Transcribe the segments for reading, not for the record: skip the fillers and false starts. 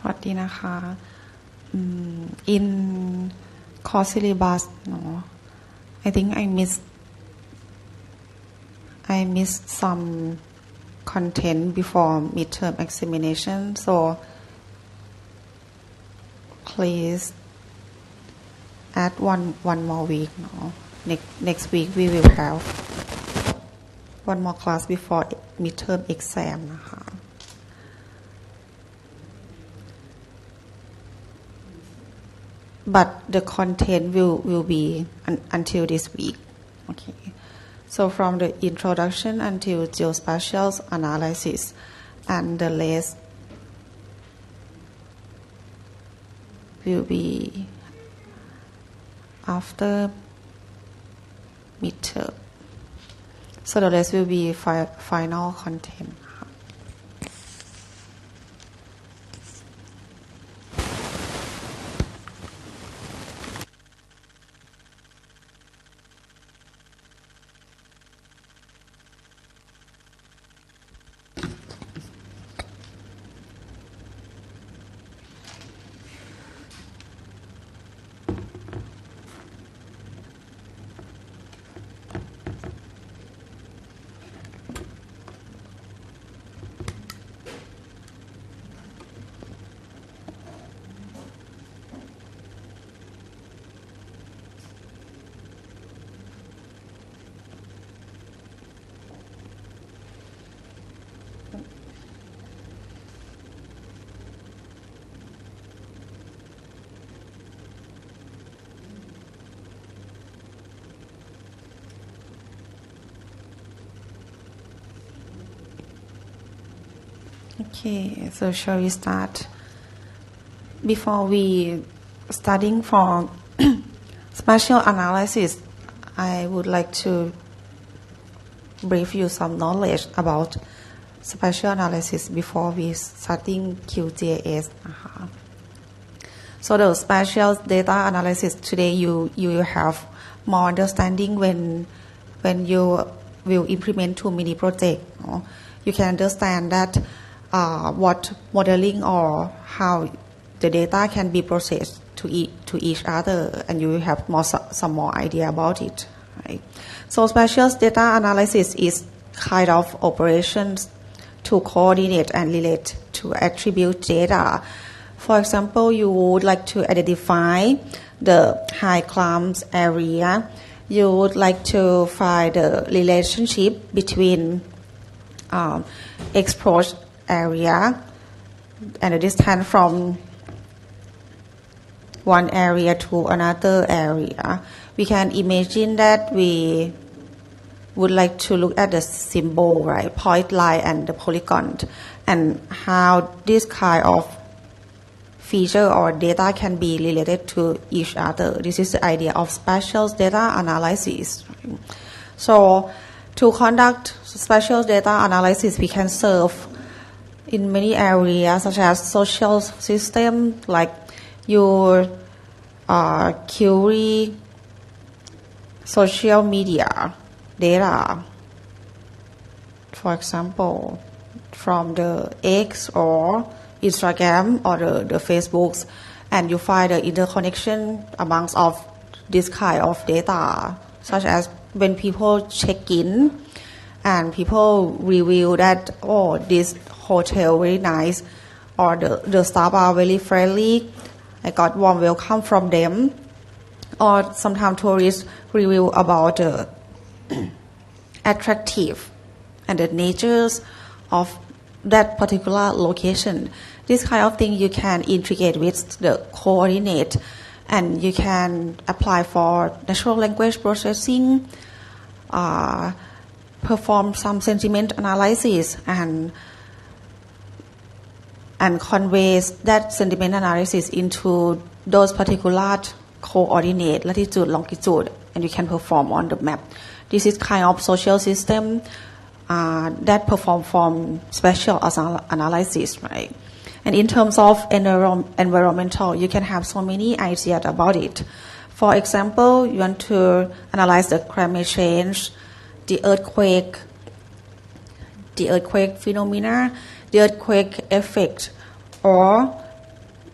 วัสดีนะคะ in course syllabus I think I missed some content before midterm examination so please add one more week next week we will have one more class before midterm exam นะคะ but the content will be until this week okay so from the introduction until geospatial analysis and the rest will be after midterm so the rest will be final content Okay, so shall we start? Before we studying for spatial analysis, I would like to brief you some knowledge about spatial analysis before we starting QGIS. So the spatial data analysis today you will have more understanding when you will implement two mini project. You can understand that what modeling or how the data can be processed to each other, and you will have some more idea about it. Right? So spatial data analysis is kind of operations to coordinate and relate to attribute data. For example, you would like to identify the high climbs area. You would like to find the relationship between exposed area and the distance from one area to another area. We can imagine that we would like to look at the symbol, right, point line and the polygon, and how this kind of feature or data can be related to each other. This is the idea of spatial data analysis. So to conduct spatial data analysis, we can serve in many areas such as social system, like your query social media data. For example, from the X or Instagram or the Facebooks, and you find the interconnection amongst of this kind of data, such as when people check in and people review that, oh, this hotel very nice, or the staff are very friendly, I got warm welcome from them, or sometimes tourists review about the attractive and the natures of that particular location. This kind of thing you can integrate with the coordinate, and you can apply for natural language processing, perform some sentiment analysis, and conveys that sentiment analysis into those particular coordinate, latitude, longitude, and you can perform on the map. This is kind of social system that perform from spatial analysis, right? And in terms of environmental, you can have so many ideas about it. For example, you want to analyze the climate change, the earthquake phenomena, the earthquake effect, or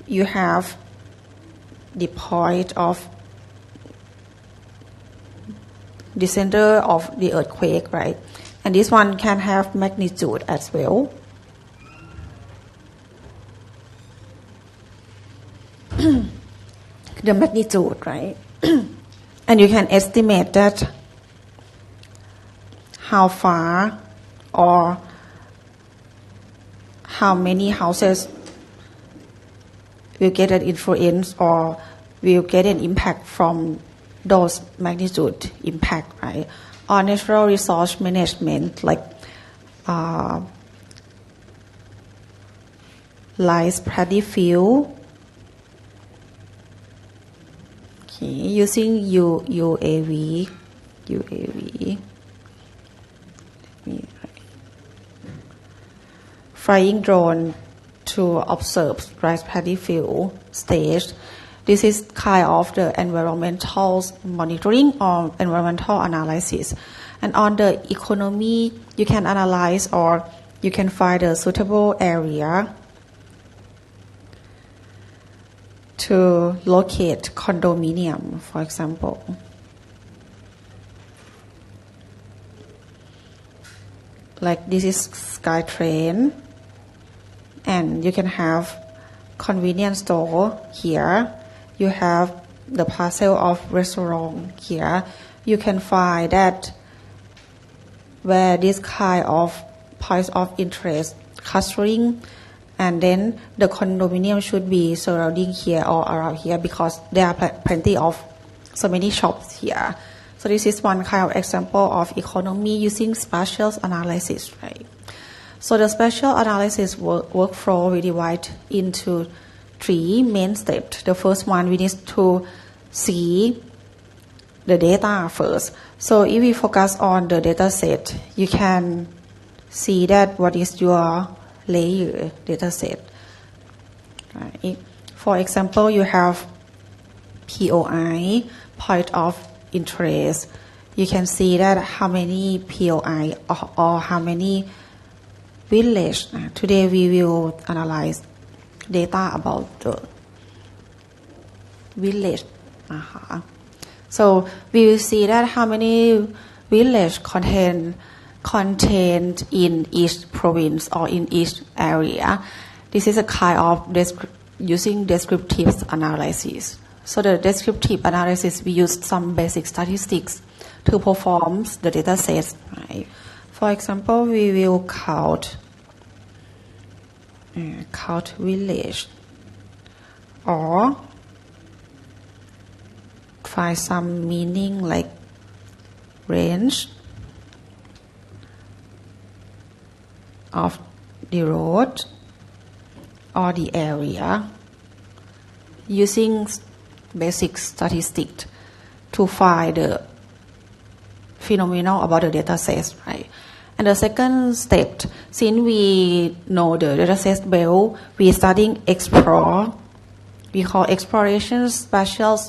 you have the point of the center of the earthquake, right? And this one can have magnitude as well. The magnitude, right? And you can estimate that how far or how many houses will get an influence or will get an impact from those magnitude impact, right? Or natural resource management, like rice paddy field. Okay, using UAV. Flying drone to observe rice paddy field stage. This is kind of the environmental monitoring or environmental analysis. And on the economy, you can analyze or you can find a suitable area to locate condominium, for example. Like this is SkyTrain, and you can have convenience store here. You have the parcel of restaurant here. You can find that where this kind of points of interest clustering, and then the condominium should be surrounding here or around here because there are plenty of so many shops here. So this is one kind of example of economy using spatial analysis, right? So the spatial analysis workflow we divide into 3 main steps. The first one, we need to see the data first. So if we focus on the data set, you can see that what is your layer data set. Right? For example, you have POI, point of interest. You can see that how many POI or how many village. Today we will analyze data about the village. So we will see that how many village contained in each province or in each area. This is a kind of using descriptive analysis. So the descriptive analysis, we use some basic statistics to perform the data sets. Right? For example, we will count village or find some meaning like range of the road or the area using basic statistics to find the phenomenon about the data sets, right? And the second step, since we know the data set well, we studying explore. We call exploration spatial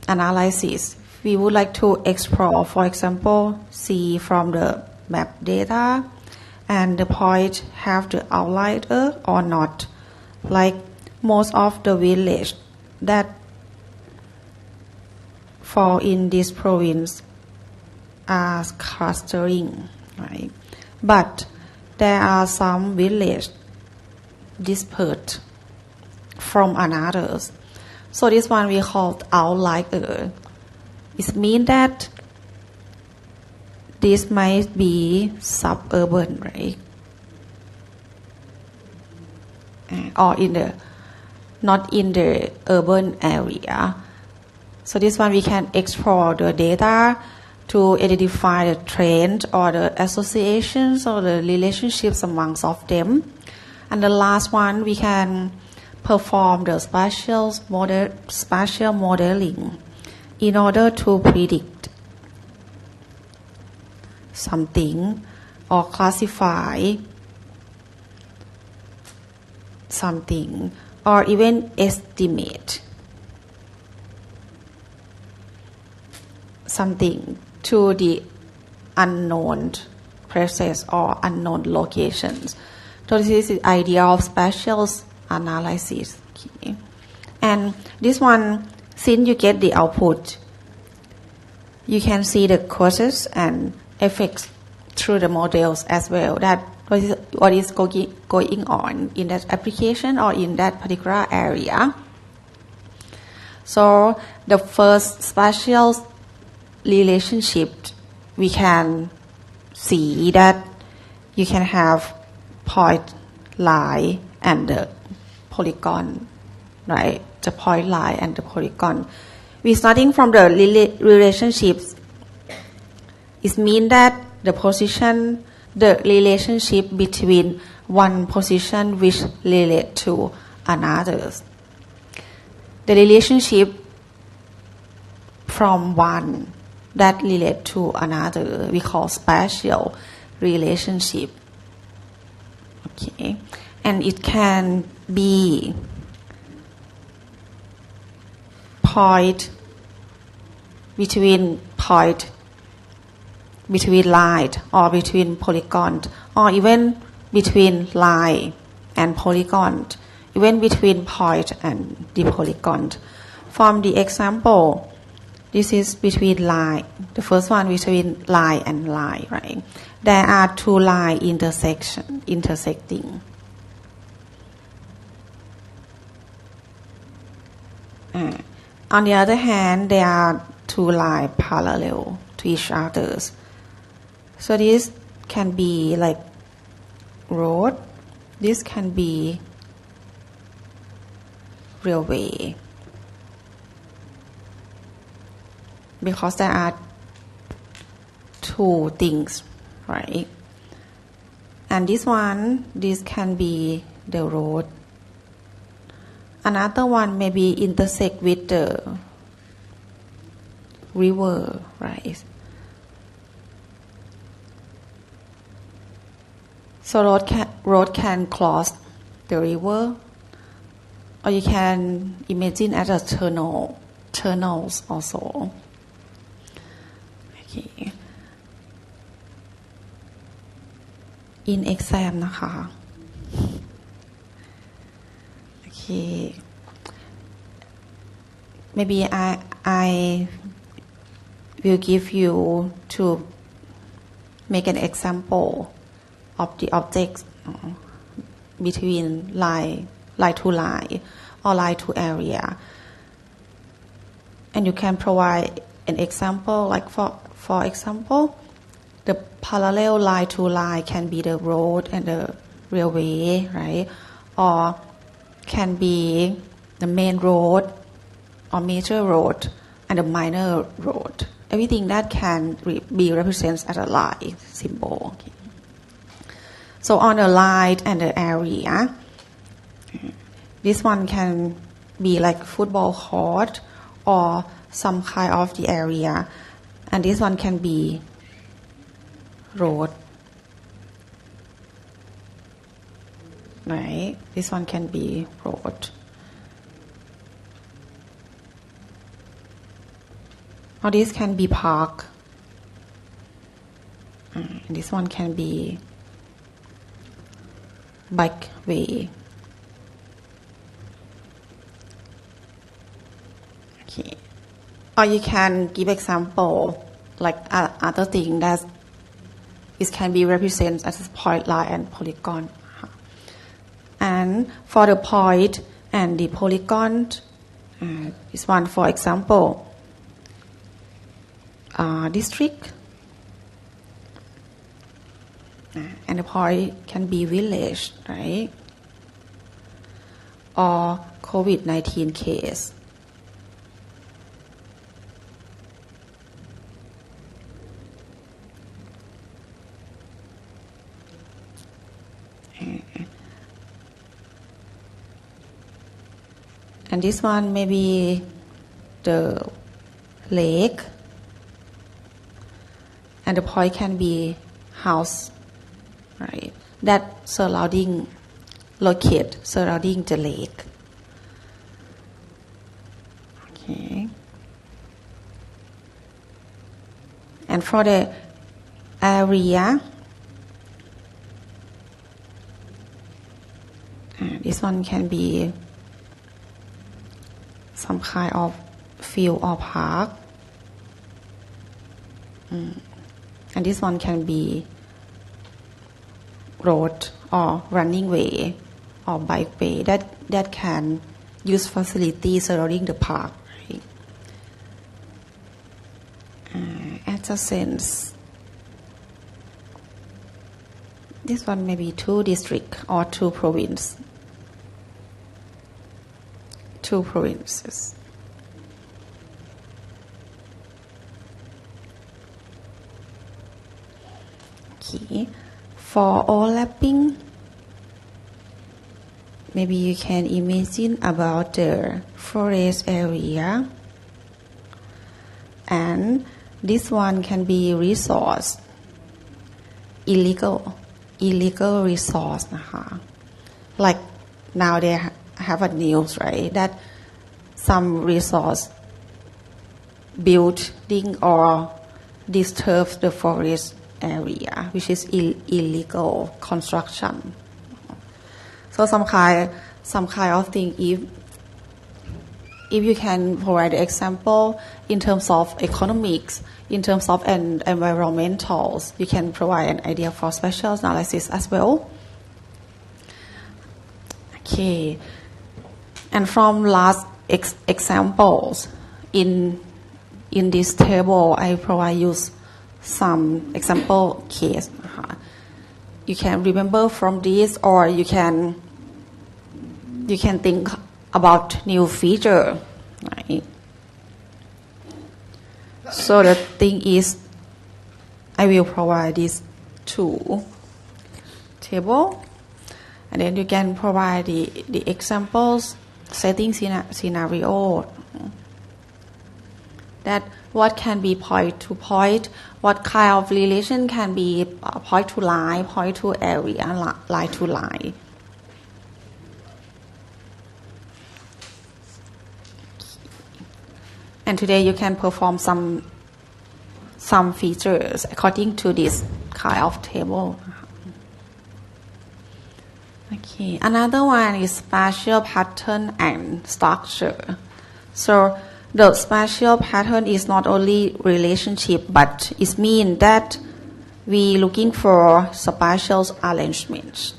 analysis. We would like to explore, for example, see from the map data and the point have the outlier or not. Like most of the village that fall in this province are clustering, right? But there are some villages dispersed from another. So this one we call outlier. It means that this might be suburban, right? Or not in the urban area. So this one we can explore the data to identify the trend or the associations or the relationships amongst of them. And the last one, we can perform the spatial modeling in order to predict something or classify something or even estimate something to the unknown places or unknown locations. So this is the idea of spatial analysis. Okay. And this one, since you get the output, you can see the causes and effects through the models as well. That what is going on in that application or in that particular area. So the first spatial relationship, we can see that you can have point line and the polygon, right? The point line and the polygon. We starting from the relationships. It means that the position, the relationship between one position which relate to another. The relationship from one that relate to another we call spatial relationship. Okay, and it can be point between line or between polygon, or even between line and polygon, even between point and the polygon. From the example, this is between line. The first one between line and line, right? There are two lines intersecting. On the other hand, there are two lines parallel to each other. So this can be like road. This can be railway. Because there are two things, right? And this can be the road. Another one maybe intersect with the river, right? So road can cross the river, or you can imagine as a tunnels also. Okay. In exam นะคะ Okay. Maybe I will give you to make an example of the objects between line to line or line to area, and you can provide an example like for example, the parallel line to line can be the road and the railway, right? Or can be the main road or major road and the minor road. Everything that can be represented as a line symbol. Okay. So on the line and the area, this one can be like football court or some kind of the area, and this one can be road, right? This one can be road, or this can be park, and this one can be bikeway. Okay. Or you can give example like other thing that it can be represented as a point, line, and polygon. And for the point and the polygon, this one for example, district, and the point can be village, right? Or COVID-19 case. And this one maybe the lake, and the point can be house, right? That surrounding the lake. Okay. And for the area, This one can be some kind of field or park. And this one can be road or running way or bike way that can use facilities surrounding the park. Right? Adjacent. This one may be 2 districts or 2 provinces. 2 provinces. Okay. For overlapping, maybe you can imagine about the forest area, and this one can be resource, illegal resource. Like now they have a news, right, that some resource building or disturbs the forest area, which is illegal construction. So some kind of thing, if you can provide an example in terms of economics, in terms of environmentals, you can provide an idea for spatial analysis as well. Okay, and from last examples in this table, I provide you some example case. You can remember from this, or you can think about new feature, right? So the thing is, I will provide these 2 table, and then you can provide the examples, setting scenario, that what can be point to point, what kind of relation can be point to line, point to area, line to line. And today you can perform some features according to this kind of table. Okay, another one is spatial pattern and structure. So the spatial pattern is not only relationship, but it means that we looking for spatial arrangements.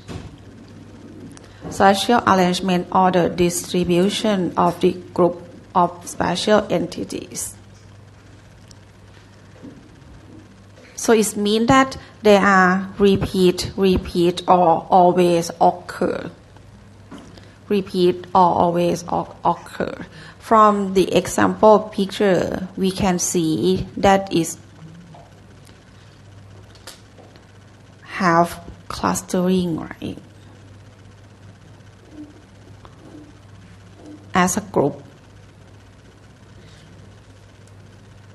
Spatial arrangement or the distribution of the group of spatial entities. So it means that they are repeat or always occur. Repeat or always occur. From the example picture, we can see that is have clustering, right? As a group.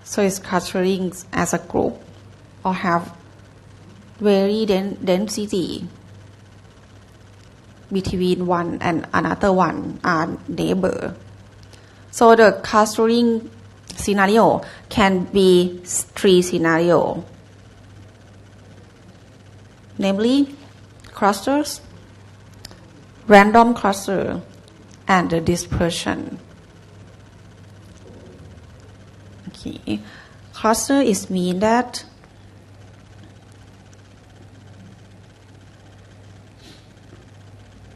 So it's clustering as a group or have very density between one and another one are neighbor. So the clustering scenario can be 3 scenarios, namely clusters, random cluster, and the dispersion. Okay. Cluster is mean that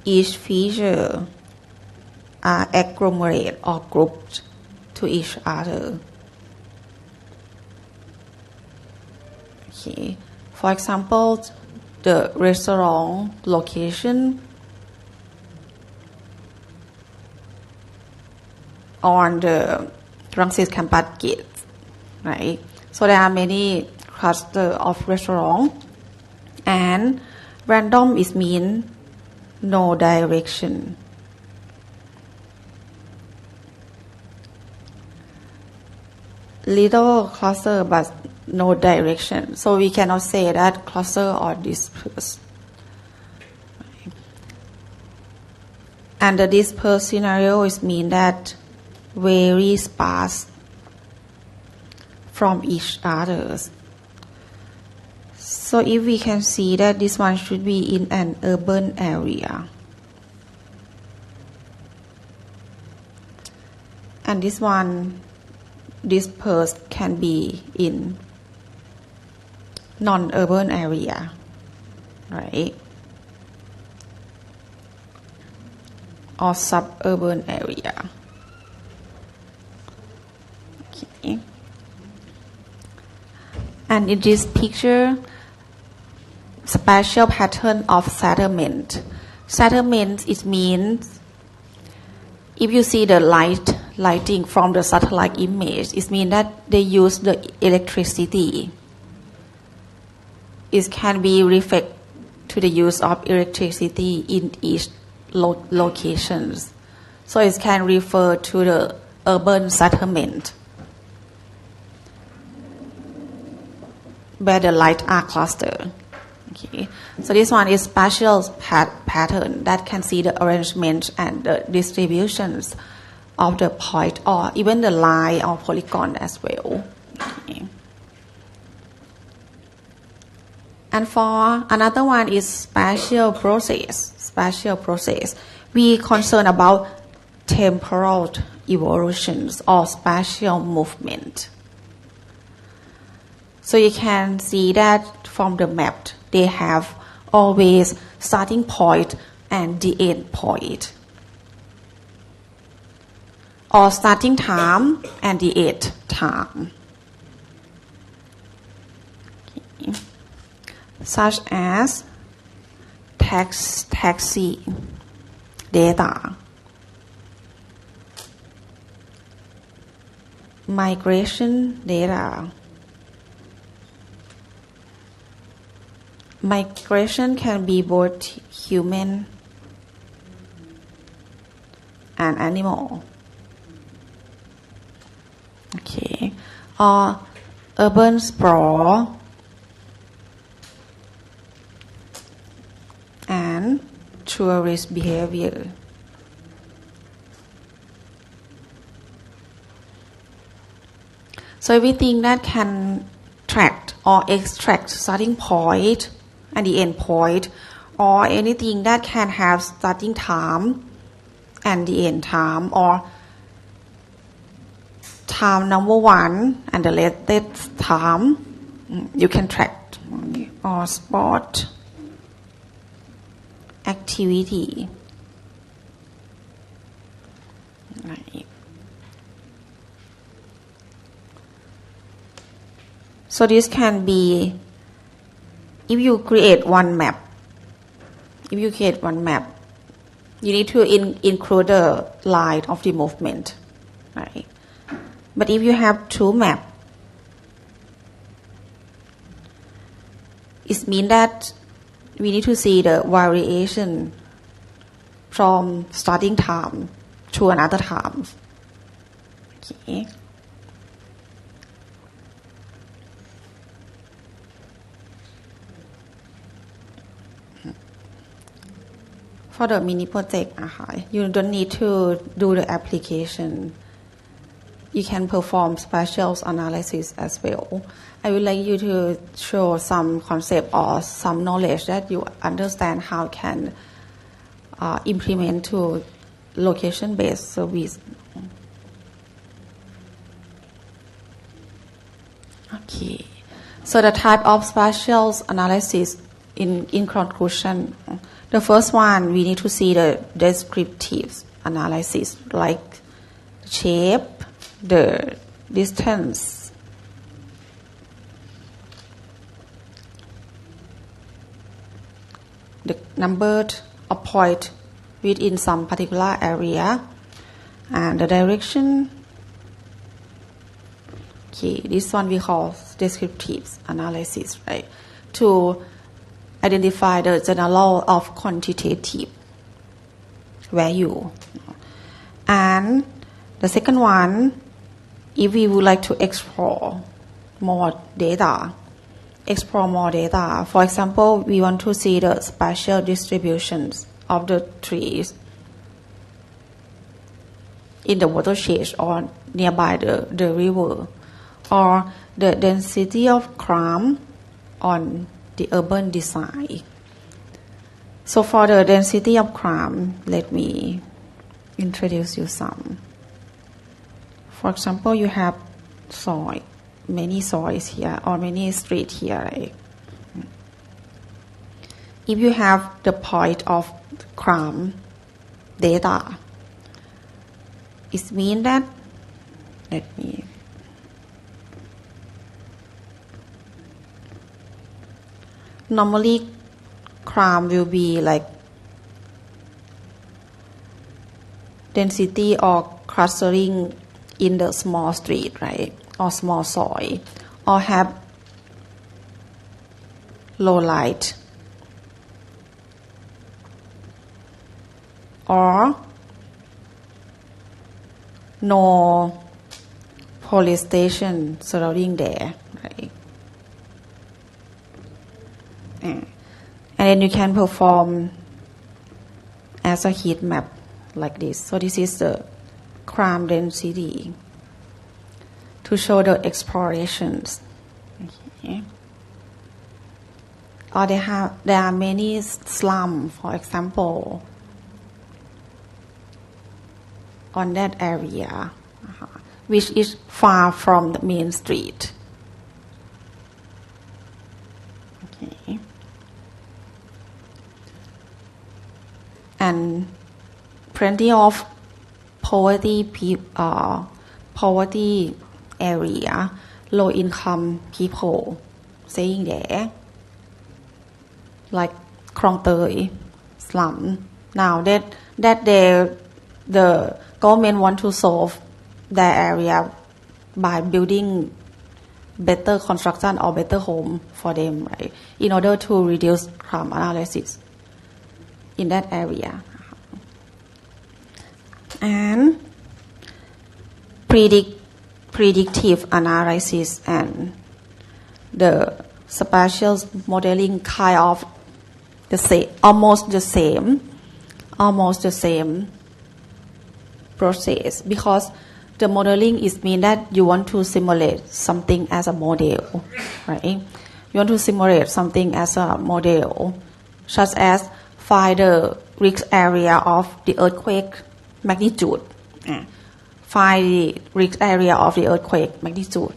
each feature are agglomerate or grouped to each other. Okay. For example, the restaurant location on the Rangsit campus gate, right? So there are many clusters of restaurants, and random is mean no direction. Little cluster but no direction. So we cannot say that cluster or disperse. And the disperse scenario is mean that very sparse from each other. So if we can see that this one should be in an urban area. and this one dispersed can be in non-urban area, right, or suburban area. Okay. And in this picture, spatial pattern of settlement. Settlement, it means if you see the lighting from the satellite image, it means that they use the electricity. It can be reflected to the use of electricity in each locations. So it can refer to the urban settlement where the lights are clustered. Okay. So this one is spatial pattern that can see the arrangement and the distributions of the point or even the line or polygon as well. Okay. And for another one is spatial process. Spatial process. We concern about temporal evolutions or spatial movement. So you can see that from the map, they have always starting point and the end point, or starting time and the end time, okay. Such as taxi data, migration data. Migration can be both human and animal. Okay. Or urban sprawl and tourist behavior. So everything that can track or extract starting point and the end point, or anything that can have starting time and the end time, or time number one and the latest time, you can track, or sport activity. Right. So this can be, if you create one map, you need to include the line of the movement, right? But if you have two maps, it means that we need to see the variation from starting time to another time. Okay. For the mini project, you don't need to do the application. You can perform spatial analysis as well. I would like you to show some concept or some knowledge that you understand how can implement to location-based service. Okay. So the type of spatial analysis in conclusion, the first one, we need to see the descriptive analysis, like the shape, the distance, the number of points within some particular area, and the direction. Okay, this one we call descriptive analysis, right? To identify the general of quantitative value. And the second one, if we would like to explore more data, for example, we want to see the spatial distributions of the trees in the watershed or nearby the river, or the density of crime on the urban design. So for the density of crime, let me introduce you some. For example, you have soil, many soils here or many streets here, right? If you have the point of crime data, it means that, normally crime will be like density or clustering in the small street, right? Or small soil, or have low light, or no police station surrounding there, right? And then you can perform as a heat map like this. So this is the crime density to show the explorations. Okay. Or there are many slums, for example, on that area, which is far from the main street. Okay. And plenty of poverty area, low income people staying there, like Krong Tơi slum. Now that the government want to solve their area by building better construction or better home for them, right? In order to reduce crime analysis in that area. And predictive analysis and the spatial modeling kind of almost the same process, because the modeling is mean that you want to simulate something as a model, right? You want to simulate something as a model, such as find the risk area of the earthquake magnitude, find the risk area of the earthquake magnitude,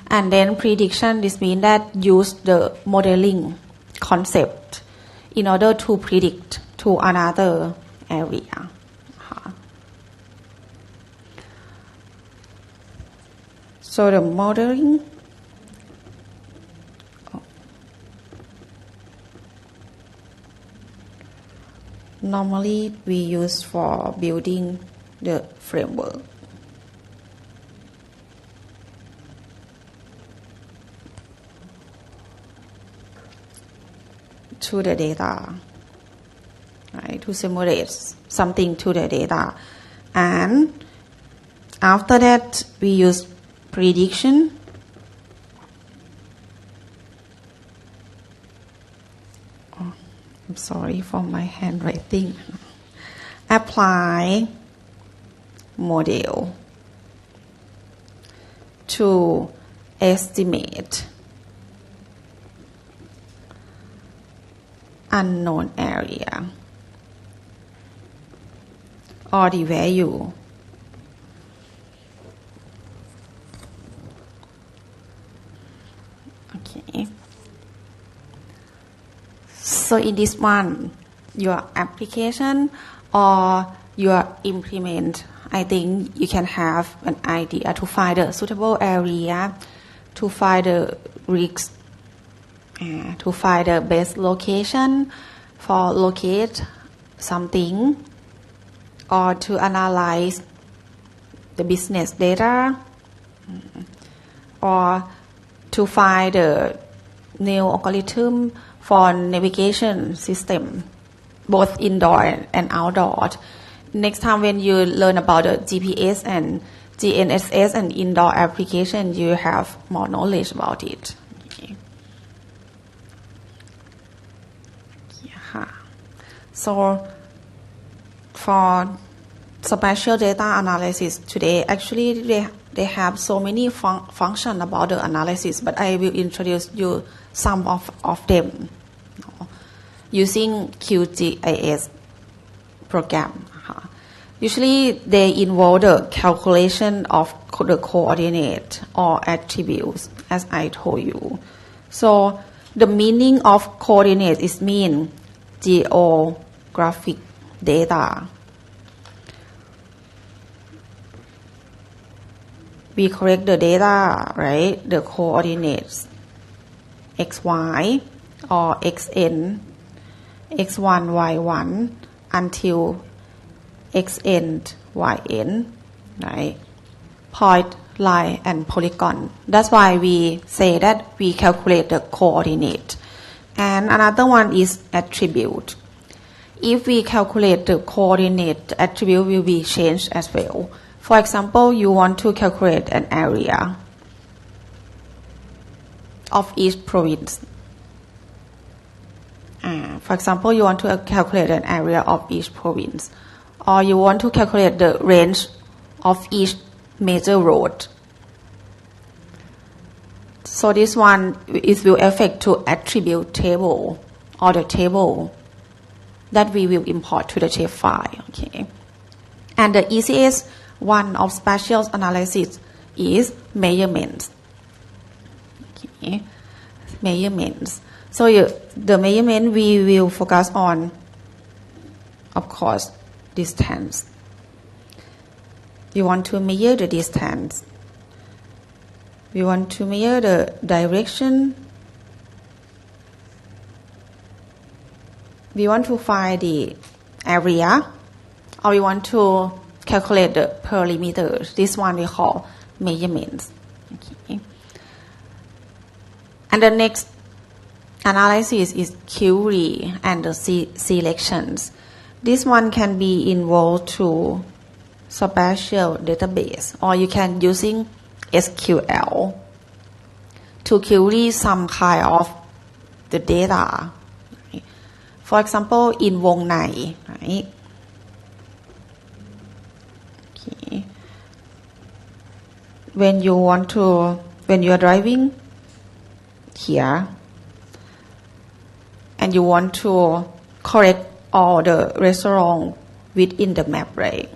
and then prediction. This means that use the modeling concept in order to predict to another area. So the modeling normally we use for building the framework. To the data, right? To simulate something to the data. And after that, we use prediction. Oh, I'm sorry for my handwriting. Apply model to estimate unknown area or the value okay. So in this one, your application or your implement, I think you can have an idea to find a suitable area, to find the risks, to find the best location for locate something, or to analyze the business data, or to find the new algorithm for navigation system, both indoor and outdoor. Next time when you learn about the GPS and GNSS and indoor application, you have more knowledge about it. So for spatial data analysis today, actually they have so many functions about the analysis, but I will introduce you some of them using QGIS program. Usually they involve the calculation of the coordinate or attributes, as I told you. So the meaning of coordinate is mean geographic data. We collect the data, right? The coordinates xy or xn, x1, y1 until xn, yn, right? Point, line, and polygon. That's why we say that we calculate the coordinate. And another one is attribute. If we calculate the coordinate, the attribute will be changed as well. For example, you want to calculate an area of each province. For example, you want to calculate an area of each province, or you want to calculate the range of each major road. So this one is will affect to attribute table or the table that we will import to the shape file. Okay, and the easiest one of spatial analysis is measurements. Okay. Measurements. So the measurement we will focus on, of course, distance. You want to measure the distance. We want to measure the direction. We want to find the area, or we want to calculate the perimeter. This one we call measurements. Okay. And the next analysis is query and the selections. This one can be involved to spatial database, or you can using SQL to query some kind of the data. Right? For example, in วงใน right? Okay. When you are driving here and you want to correct all the restaurant within the map, right?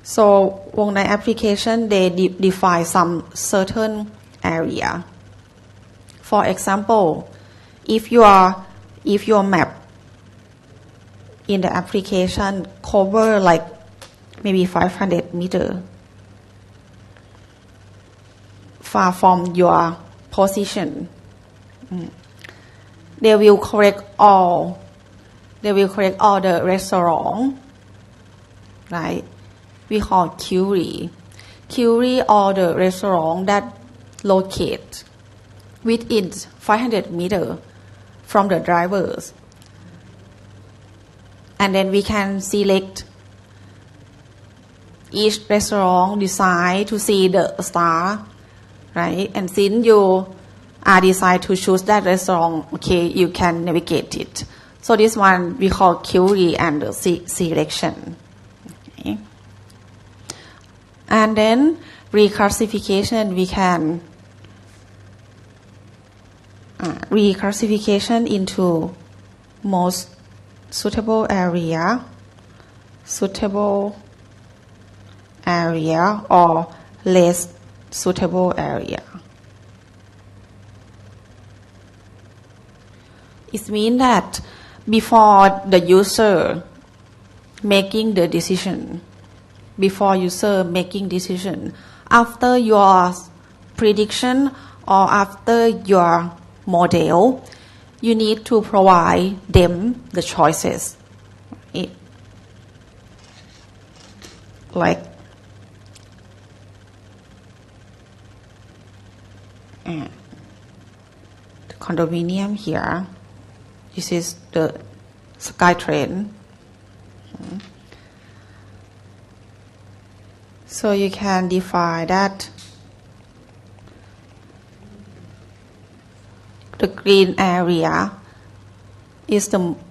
So วงใน application they define some certain area. For example, if your map in the application cover like maybe 500 meters far from your position, they will correct all the restaurant, right? We call query all the restaurant that locate within 500 meters from the drivers, and then we can select each restaurant, decide to see the star, right? And since you are decide to choose that restaurant, okay, you can navigate it. So this one we call query and selection. Okay. And then reclassification, we can reclassification into most suitable area or less suitable area. It means that before the user making the decision, after your prediction or after your model, you need to provide them the choices. Right? Like the condominium here. This is the SkyTrain. So you can define that the green area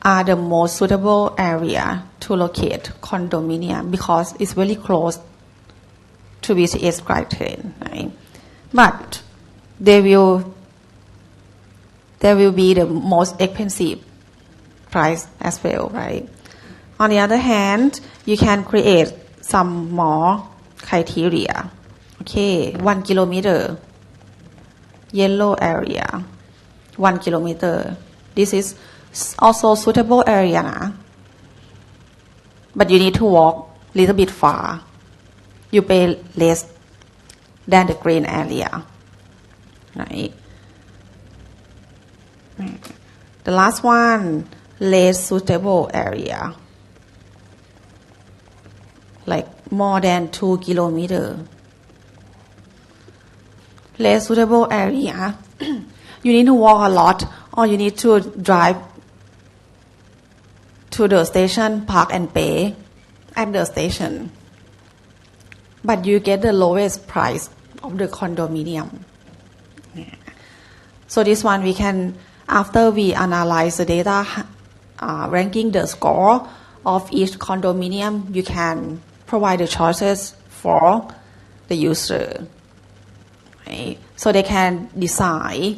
are the most suitable area to locate condominium because it's very close to BTS SkyTrain, right? But they will be the most expensive price as well, right? On the other hand, you can create some more criteria. Okay, 1 kilometer, yellow area, 1 kilometer. This is also suitable area, na? But you need to walk a little bit far. You pay less than the green area, right? The last one, less suitable area, like more than 2 kilometers. Less suitable area, you need to walk a lot, or you need to drive to the station, park and pay at the station. But you get the lowest price of the condominium. So this one we can, after we analyze the data, ranking the score of each condominium, you can provide the choices for the user. Right? So they can decide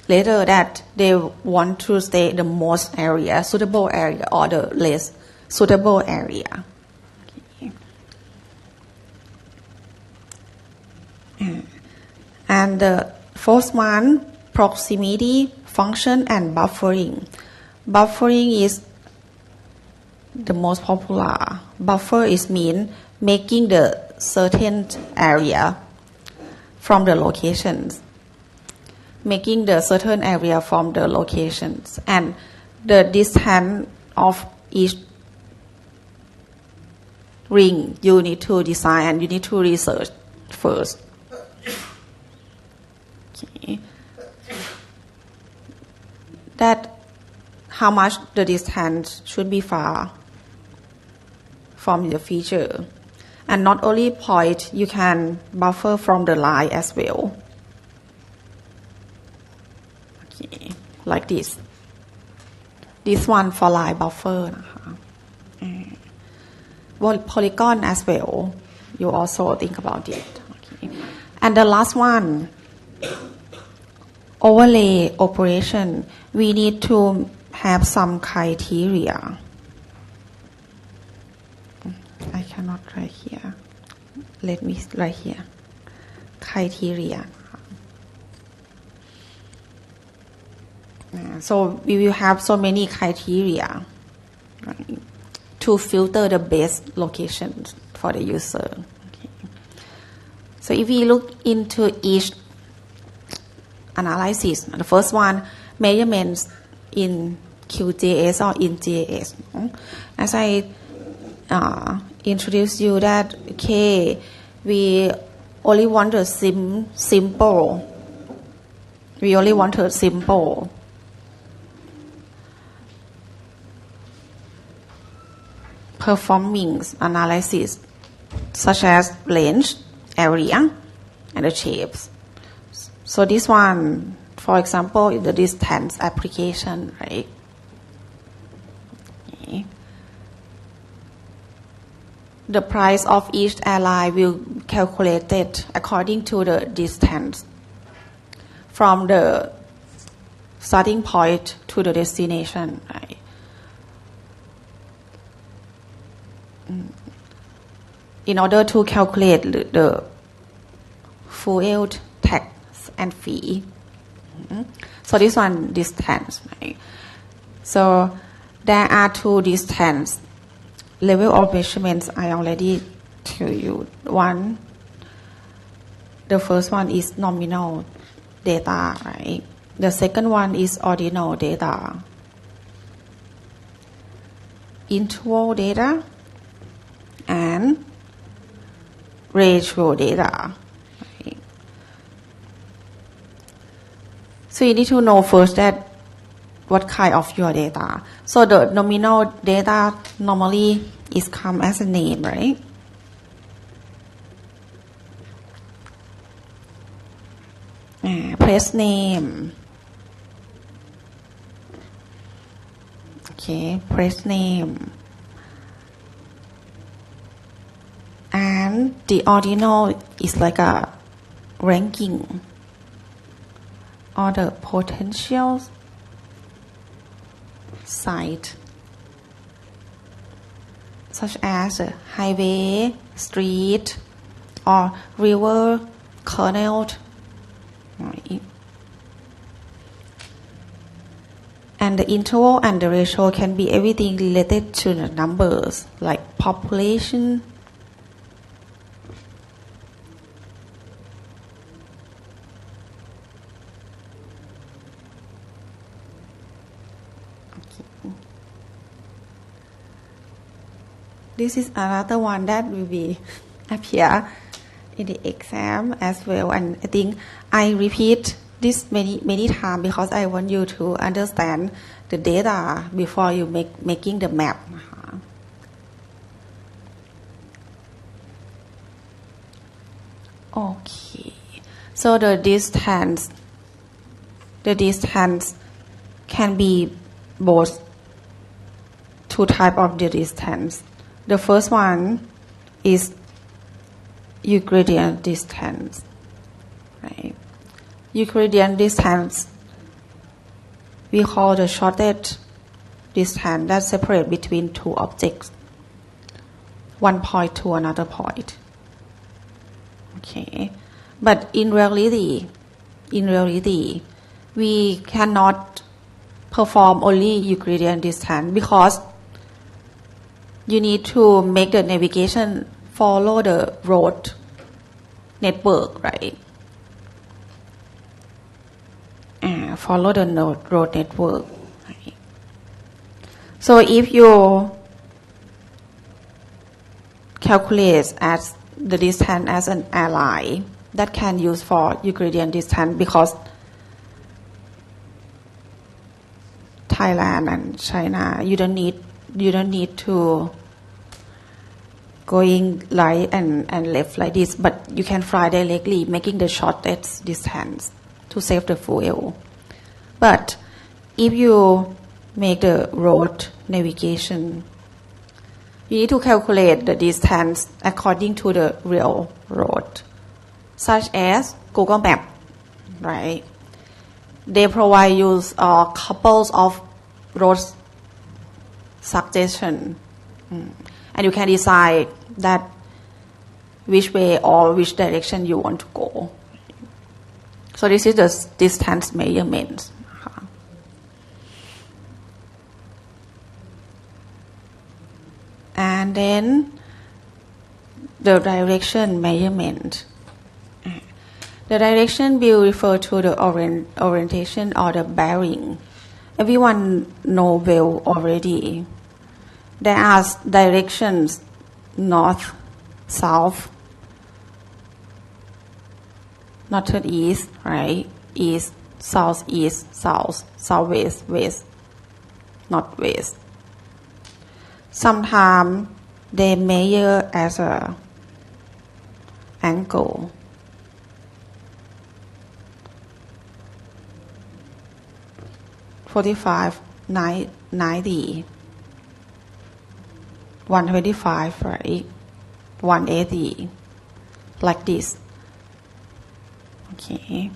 later that they want to stay in the most area, suitable area, or the less suitable area. Okay. And the fourth one, proximity, function, and buffering. Buffering is the most popular. Buffer is mean making the certain area from the locations. Making the certain area from the locations. And the distance of each ring you need to design and you need to research first. Okay. That how much the distance should be far from the feature. And not only point, you can buffer from the line as well. Okay, like this. This one for line buffer. Polygon as well. You also think about it. Okay. And the last one, overlay operation. We need to have some criteria. I cannot write here. Let me write here. Criteria. So we will have so many criteria, right, to filter the best locations for the user. Okay. So if we look into each analysis, the first one, measurements in QGIS or in GIS. As I introduce you that, okay, we only want a simple. We only want a simple performing analysis, such as range, area, and the shapes. So this one, for example, the distance application, right? Okay. The price of each airline will calculate it according to the distance from the starting point to the destination, right? In order to calculate the fuel tax and fee. So this one, distance, right? So there are two distance level of measurements I already tell you. One, the first one is nominal data, right? The second one is ordinal data. Interval data and ratio data. Right? So you need to know first that what kind of your data. So the nominal data normally is come as a name, right? Place name. Okay, place name. And the ordinal is like a ranking or the potential site such as highway, street, or river, canal. Right. And the interval and the ratio can be everything related to the numbers, like population, This is another one that will be appear in the exam as well, and I think I repeat this many times because I want you to understand the data before you making the map. Okay, so the distance can be both two types of the distance. The first one is Euclidean distance, right? Euclidean distance we call the shortest distance that separate between two objects, one point to another point. Okay, but in reality, we cannot perform only Euclidean distance because you need to make the navigation follow the road network, right? Follow the road network. Right? So if you calculate as the distance as an ally, that can use for Euclidean distance because Thailand and China, you don't need to going right and left like this, but you can fly directly, making the shortest distance to save the fuel. But if you make the road navigation, you need to calculate the distance according to the real road, such as Google Map, right? They provide you couples of road suggestion, and you can decide that which way or which direction you want to go. So this is the distance measurement. And then the direction measurement. The direction will refer to the orientation or the bearing. Everyone know well already. There are directions north, south, north, east, right? East, southeast, south, southwest, west, northwest. Sometimes they measure as a angle. (45, 90, 125, right? 180, like this. Okay.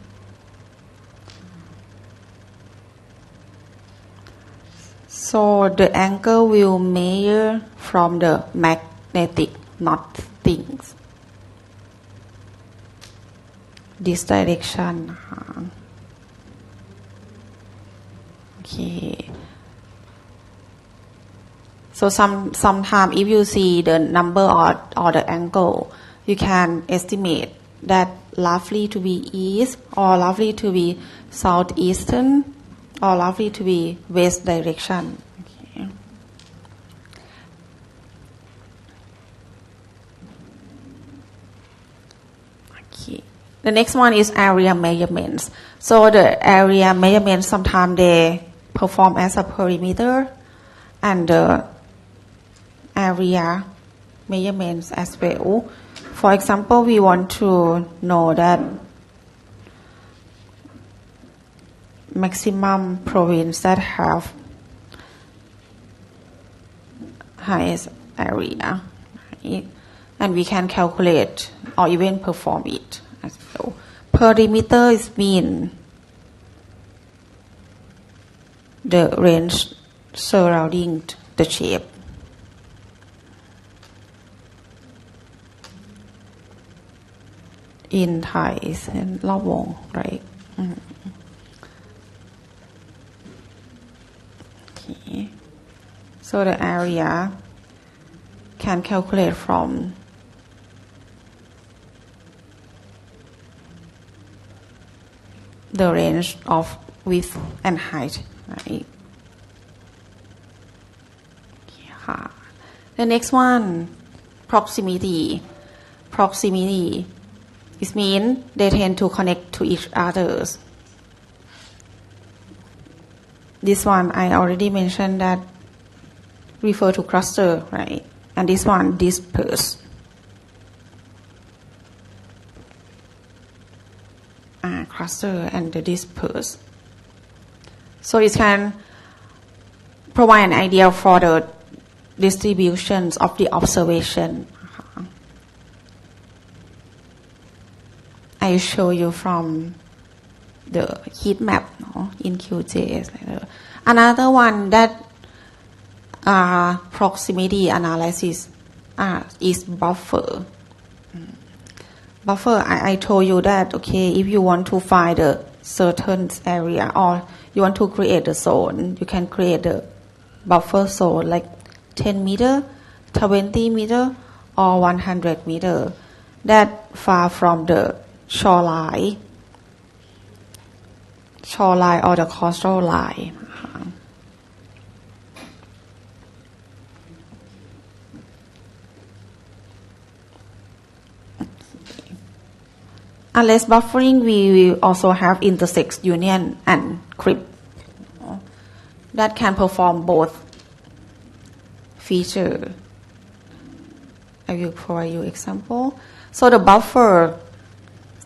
So the angle will measure from the magnetic north things. This direction. Okay. So sometimes if you see the number or the angle, you can estimate that roughly to be east or roughly to be southeastern or roughly to be west direction. Okay. Okay. The next one is area measurements. So the area measurements sometimes they perform as a perimeter and the area measurements as well. For example, we want to know that maximum province that have highest area, right? And we can calculate or even perform it as well. Perimeter is mean the range surrounding the shape. in Thai เส้นรอบวง right okay. So the area can calculate from the range of width and height right yeah. The next one proximity it means they tend to connect to each others. This one I already mentioned that refer to cluster, right? And this one disperse. Cluster and the disperse. So it can provide an idea for the distributions of the observation. I show you from the heat map in QGIS. Another one that proximity analysis is buffer. Buffer, I told you that, okay, if you want to find a certain area or you want to create a zone, you can create a buffer zone like 10 meter, 20 meter, or 100 meter that far from the shoreline or the coastal line. Unless buffering, we will also have intersect union and creep that can perform both feature. I will provide you example. So the buffer,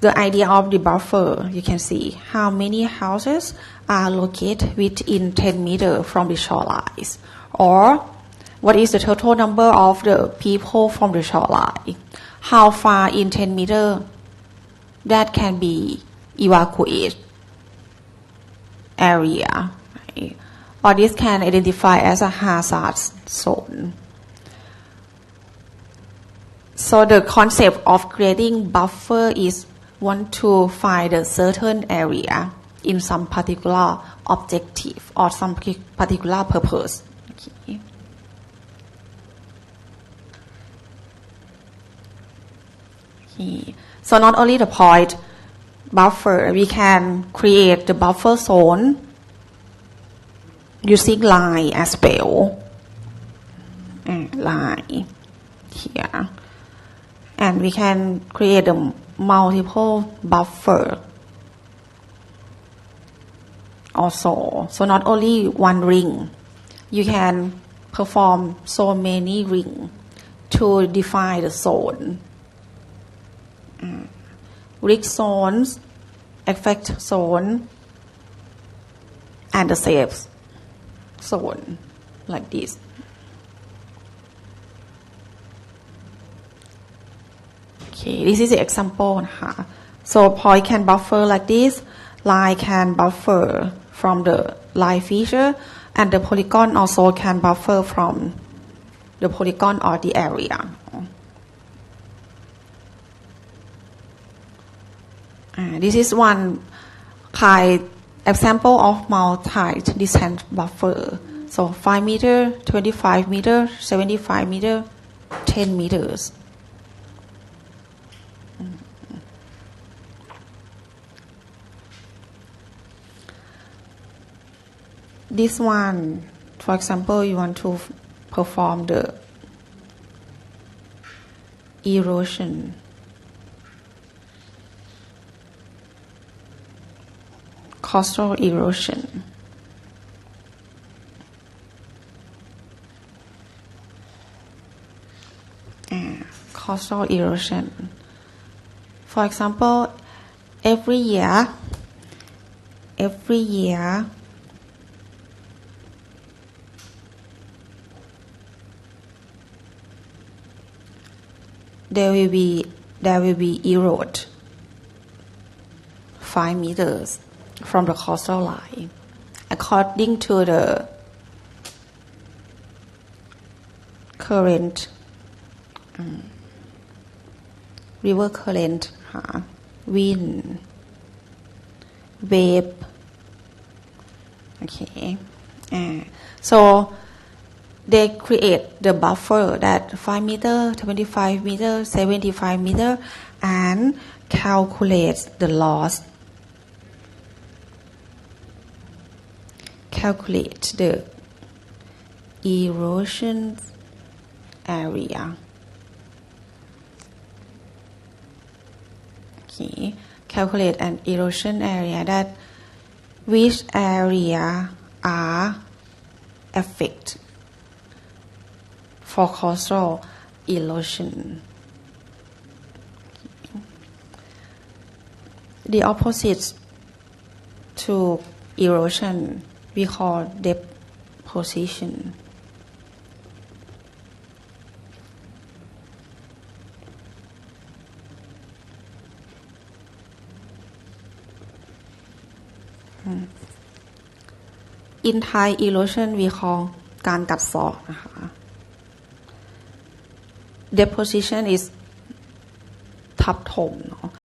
the idea of the buffer, you can see how many houses are located within 10 meters from the shorelines, or what is the total number of the people from the shoreline, how far in 10 meters that can be evacuated area, right? Or this can identify as a hazard zone. So the concept of creating buffer is want to find a certain area in some particular objective or some particular purpose. Okay. Okay. So not only the point buffer, we can create the buffer zone using line as well. Line here. And we can create a multiple buffer also. So not only one ring, you can perform so many rings to define the zone. Risk zones, effect zone, and the safe zone, like this. Okay, this is the example. So point can buffer like this, line can buffer from the line feature, and the polygon also can buffer from the polygon or the area. This is one kind example of multi-distance buffer. So 5 meter, 25 meter, 75 meter, 10 meters. This one, for example, you want to perform the erosion. Coastal erosion. Coastal erosion. For example, every year, there will be erode 5 meters from the coastal line, according to the current river current. wind, wave. Okay, so they create the buffer that 5 meter, 25 meter, 75 meter, and calculate the loss. Calculate the erosion area. Okay, calculate an erosion area that which area are affected for coastal erosion. The opposite to erosion we call deposition. In Thai erosion we call การกัดเซาะนะคะ Deposition is ทับถมเนาะ